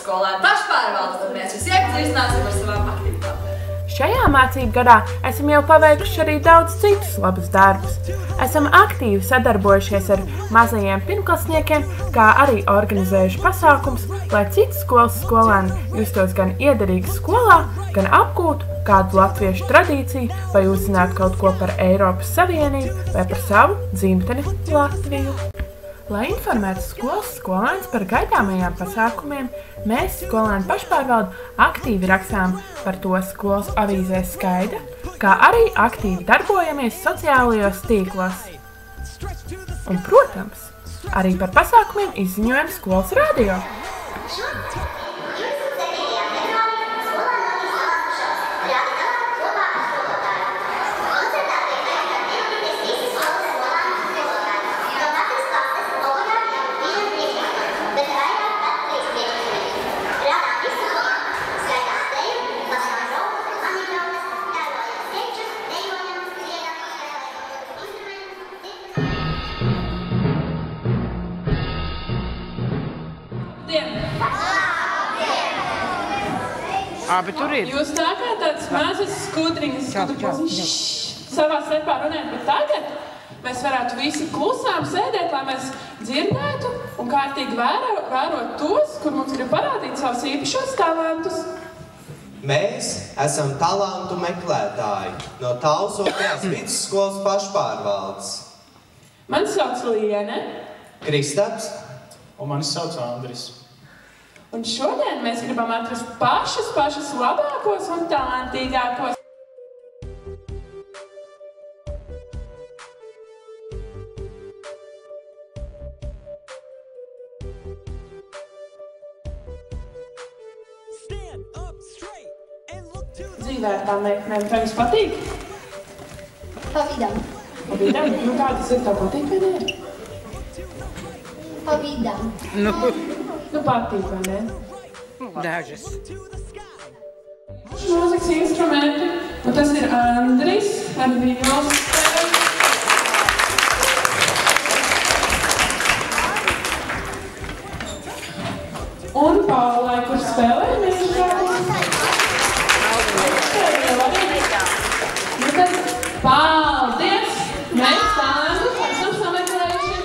skolēnu pašpārvalde, tad mēs visi iepazīstināsim ar savām aktivitātēm. Šajā mācību gadā esam jau paveikuši arī daudz citus labus darbus. Esam aktīvi sadarbojušies ar mazajiem pirmklasniekiem, kā arī organizējuši pasākums, lai citas skolas skolēni justos gan iederīgi skolā, gan apgūtu kādu latviešu tradīciju vai uzzinātu kaut ko par Eiropas Savienību vai par savu dzimteni Latviju. Lai informētu skolas skolēnus par gaidāmajām pasākumiem, mēs, skolēnu pašpārvalde, aktīvi rakstām par to skolas avīzē Skaidra, kā arī aktīvi darbojamies sociālajos tīklos. Un, protams, arī par pasākumiem izziņojam skolas radio. Abi tur ir. Jūs tā kā tāds mazas skudriņas, savā starpā runājat, bet tagad mēs varētu visi klusām sēdēt, lai mēs dzirdētu un kārtīgi vērot tos, kur mums grib parādīt savus īpašos talantus. Mēs esam talantu meklētāji no Talsotajās vidusskolas pašpārvaldes. Mani sauc Liene. Kristaps. Un mani sauc Andris. Un šodien mēs gribam atrast pašus labākos un talantīgākos. Dzīvē ar tām meitenēm, kā jums patīk? Pa vidam. Pa vidam? Nu kā tas ir, tev patīk vai ne? Pa vidam. Nu patīk vai ne? Dažas. Mūzikas instrumenti. Un tas ir Andris ar vīles spēli. Un Paulai, kur spēlējamies šādi. Nu tad paldies! Mēs talantu esam sameklējuši.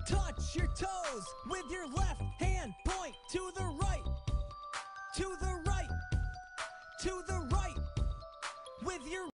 Touch your toes with your left hand, point to the right, to the right, to the right, with your